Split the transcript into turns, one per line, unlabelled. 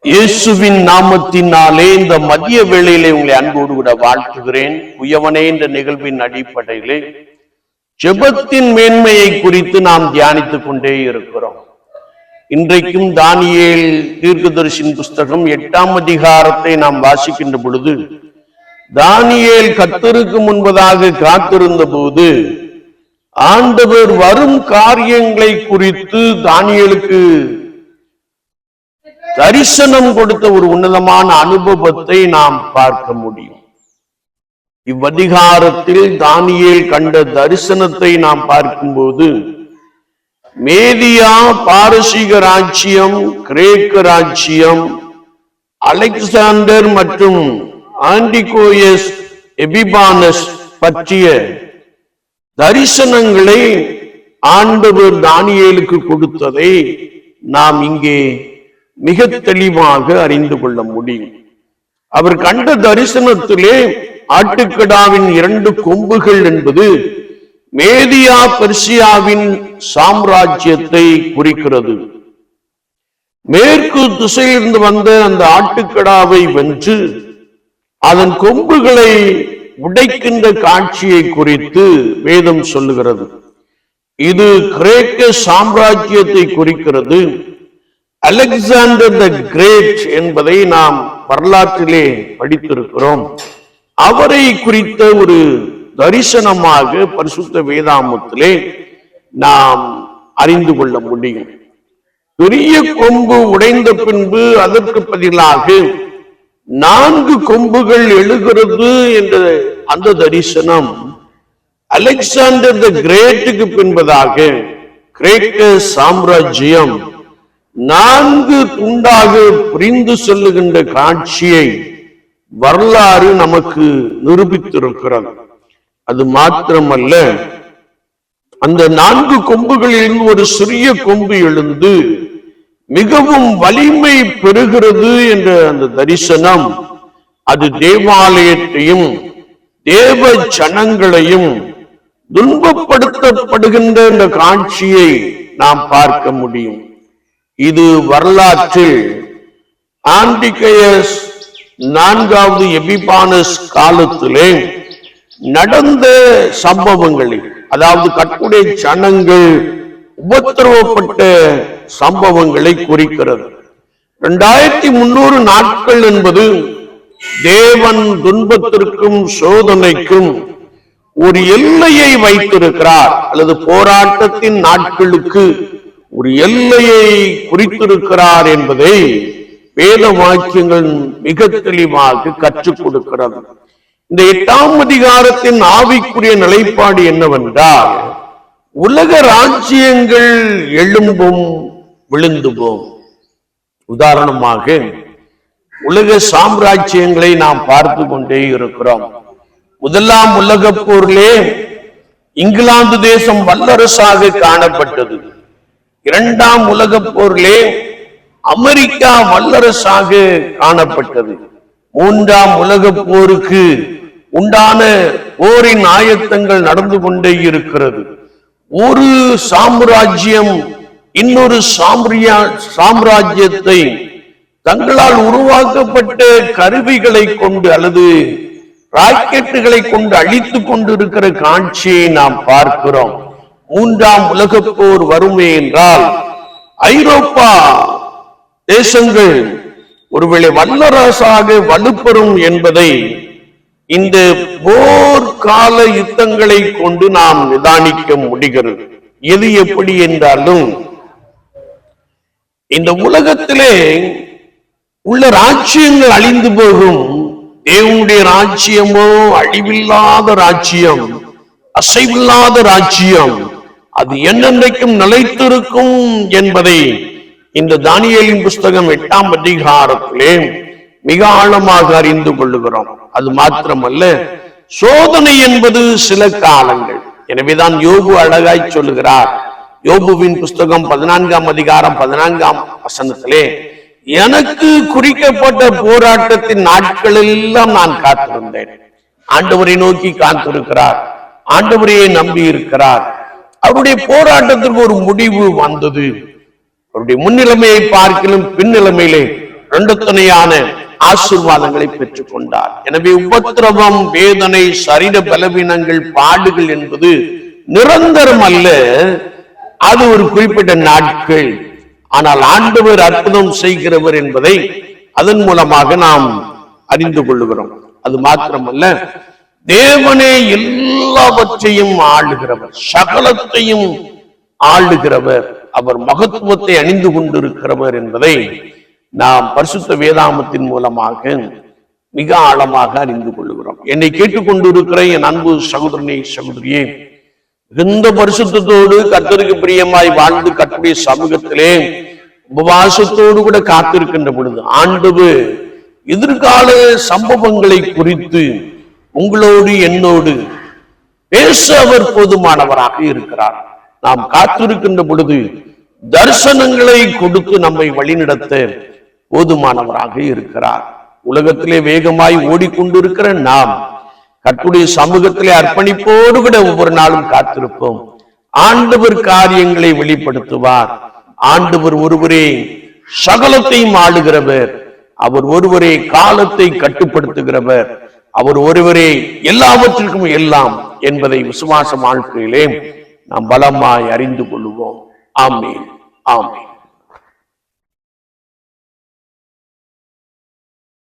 இயேசுவின் நாமத்தினாலே இந்த மதிய வேளையிலே உங்களை அன்போடு கூட வாழ்த்துகிறேன். உயவனே என்ற நிகழ்வின் அடிப்படையிலே ஜெபத்தின் மேன்மையை குறித்து நாம் தியானித்துக் கொண்டே இருக்கிறோம். இன்றைக்கும் தானியேல் தீர்க்கதரிசியின் புஸ்தகம் 8ஆம் அதிகாரத்தை நாம் வாசிக்கின்ற பொழுது, தானியேல் கர்த்தருக்கு முன்பதாக காத்திருந்த போது ஆண்டவர் வரும் காரியங்களை குறித்து தானியேலுக்கு தரிசனம் கொடுத்த ஒரு உன்னதமான அனுபவத்தை நாம் பார்க்க முடியும். இவ்வதிகாரத்தில் தானியேல் கண்ட தரிசனத்தை நாம் பார்க்கும்போது, மேதியா பாரசீக ராஜ்யம், கிரேக்க ராஜ்யம், அலெக்சாண்டர் மற்றும் ஆன்டிகோயஸ் எபிபானஸ் பற்றிய தரிசனங்களை ஆண்டவர் தானியேலுக்கு கொடுத்ததை நாம் இங்கே மிக தெளிவாக அறிந்து கொள்ள முடியும். அவர் கண்ட தரிசனத்திலே ஆட்டுக்கடாவின் 2 கொம்புகள் என்பது மேதியா பெர்சியாவின் சாம்ராஜ்யத்தை குறிக்கிறது. மேற்கு திசையிலிருந்து வந்த அந்த ஆட்டுக்கடாவை வென்று அதன் கொம்புகளை உடைக்கின்ற காட்சியை குறித்து வேதம் சொல்லுகிறது. இது கிரேக்க சாம்ராஜ்யத்தை குறிக்கிறது. அலெக்சாண்டர் த கிரேட் என்பதை நாம் வரலாற்றிலே படித்திருக்கிறோம். அவரை குறித்த ஒரு தரிசனமாக பரிசுத்த வேதாமத்திலே நாம் அறிந்து கொள்ள முடியும். பெரிய கொம்பு உடைந்த பின்பு அதற்கு பதிலாக 4 கொம்புகள் எழுகிறது என்ற அந்த தரிசனம் அலெக்சாண்டர் த கிரேட்டுக்கு பின்பதாக கிரேக்க சாம்ராஜ்யம் 4 துண்டாக பிரிந்து செல்லுகின்ற காட்சியை வரலாறு நமக்கு நிரூபித்திருக்கிறது. அது மாத்திரமல்ல, அந்த 4 கொம்புகளில் ஒரு சிறிய கொம்பு எழுந்து மிகவும் வலிமை பெறுகிறது என்ற அந்த தரிசனம், அது தேவாலயத்தையும் தேவ ஜனங்களையும் துன்பப்படுத்தப்படுகின்ற இந்த காட்சியை நாம் பார்க்க முடியும். இது வரலாற்றில் ஆன்டிகோயஸ் 4வது எபிபானஸ் காலத்திலே நடந்த சம்பவங்களில், அதாவது கற்புடைய ஜனங்கள் உபத்திரவப்பட்ட சம்பவங்களை குறிக்கிறது. 2300 நாட்கள் என்பது தேவன் துன்பத்திற்கும் சோதனைக்கும் ஒரு எல்லையை வைத்திருக்கிறார், அல்லது போராட்டத்தின் நாட்களுக்கு ஒரு எல்லையை குறித்திருக்கிறார் என்பதை வேத வாக்கியங்கள் மிக தெளிவாக கற்றுக் கொடுக்கிறது. இந்த 8ஆம் அதிகாரத்தின் ஆவிக்குரிய நிலைப்பாடு என்னவென்றால், உலக ராஜ்யங்கள் எழும்பும் விழுந்துவோம். உதாரணமாக உலக சாம்ராஜ்யங்களை நாம் பார்த்து கொண்டே இருக்கிறோம். 1ஆம் உலகப் போரிலே இங்கிலாந்து தேசம் வல்லரசாக காணப்பட்டது. 2ஆம் உலகப் போரிலே அமெரிக்கா வல்லரசாக காணப்பட்டது. 3ஆம் உலகப் போருக்கு உண்டான போரின் ஆயத்தங்கள் நடந்து கொண்டே இருக்கிறது. ஒரு சாம்ராஜ்யம் இன்னொரு சாம்ராஜ்யத்தை தங்களால் உருவாக்கப்பட்ட கருவிகளை கொண்டு அல்லது ராக்கெட்டுகளை கொண்டு அழித்துக் கொண்டிருக்கிற காட்சியை நாம் பார்க்கிறோம். 3ஆம் உலகப் போர் வருமே என்றால் ஐரோப்பா தேசங்கள் ஒருவேளை வல்லரசாக வலுப்பெறும் என்பதை இந்த போர்க்கால யுத்தங்களை கொண்டு நாம் நிதானிக்க முடிகிறது. எது எப்படி என்றாலும், இந்த உலகத்திலே உள்ள ராஜ்யங்கள் அழிந்து போகும். தேவனுடைய ராஜ்யமோ அழிவில்லாத ராஜ்யம், அசைவில்லாத ராஜ்யம், அது என்னென்றைக்கும் நிலைத்திருக்கும் என்பதை இந்த தானியேலின் புஸ்தகம் 8ஆம் அதிகாரத்திலே மிக ஆழமாக அறிந்து கொள்ளுகிறோம். அது மாத்திரமல்ல, சோதனை என்பது சில காலங்கள். எனவேதான் யோபு அழகாய் சொல்லுகிறார். யோபுவின் புஸ்தகம் 14ஆம் அதிகாரம் 14ஆம் வசனத்திலே, எனக்கு குறிக்கப்பட்ட போராட்டத்தின் நாட்கள் எல்லாம் நான் காத்திருந்தேன். ஆண்டவரை நோக்கி காத்திருக்கிறார், ஆண்டவரையே நம்பி இருக்கிறார். அவருடைய போராட்டத்திற்கு ஒரு முடிவு வந்தது. அவருடைய முன்னிலைமையை பார்க்கலும் பின்னிலைமையிலே இரண்டுத்தனையான ஆசீர்வாதங்களை பெற்றுக் கொண்டார். எனவே உபத்திரவம், வேதனை, சரீர பலவீனங்கள், பாடுகள் என்பது நிரந்தரம் அல்ல. அது ஒரு குறிப்பிட்ட நாட்கள். ஆனால் ஆண்டவர் அற்புதம் செய்கிறவர் என்பதை அதன் மூலமாக நாம் அறிந்து கொள்ளுகிறோம். அது மாத்திரமல்ல, தேவனே எல்லாவற்றையும் ஆளுகிறவர், சகலத்தையும் ஆளுகிறவர், அவர் மகத்துவத்தை அணிந்து கொண்டிருக்கிறவர் என்பதை நாம் பரிசுத்த வேதாகமத்தின் மூலமாக மிக ஆழமாக அறிந்து கொள்ளுகிறோம். என்னை கேட்டுக்கொண்டிருக்கிற என் அன்பு சகோதரனே, சகோதரியே, மிகுந்த பரிசுத்தத்தோடு கர்த்தருக்கு பிரியமாய் வாழ்ந்து கர்த்தருடைய சமூகத்திலே உபவாசத்தோடு கூட காத்திருக்கின்ற பொழுது ஆண்டவர் எதிர்கால சம்பவங்களை குறித்து உங்களோடு என்னோடு பேச அவர் போதுமானவராக இருக்கிறார். நாம் காத்திருக்கின்ற பொழுது தரிசனங்களை கொடுத்து நம்மை வழிநடத்த போதுமானவராக இருக்கிறார். உலகத்திலே வேகமாய் ஓடிக்கொண்டிருக்கிற நாம் கர்த்தருடைய சமூகத்திலே அர்ப்பணிப்போடு கூட ஒவ்வொரு நாளும் காத்திருப்போம். ஆண்டவர் காரியங்களை வெளிப்படுத்துவார். ஆண்டவர் ஒருவரே சகலத்தையும் ஆளுகிறவர், அவர் ஒருவரே காலத்தை கட்டுப்படுத்துகிறவர், அவர் ஒருவரே எல்லாவற்றிற்கும் எல்லாம் என்பதை விசுவாச வாழ்க்கையிலே நாம் பலமாய் அறிந்து கொள்வோம். ஆமென், ஆமென்.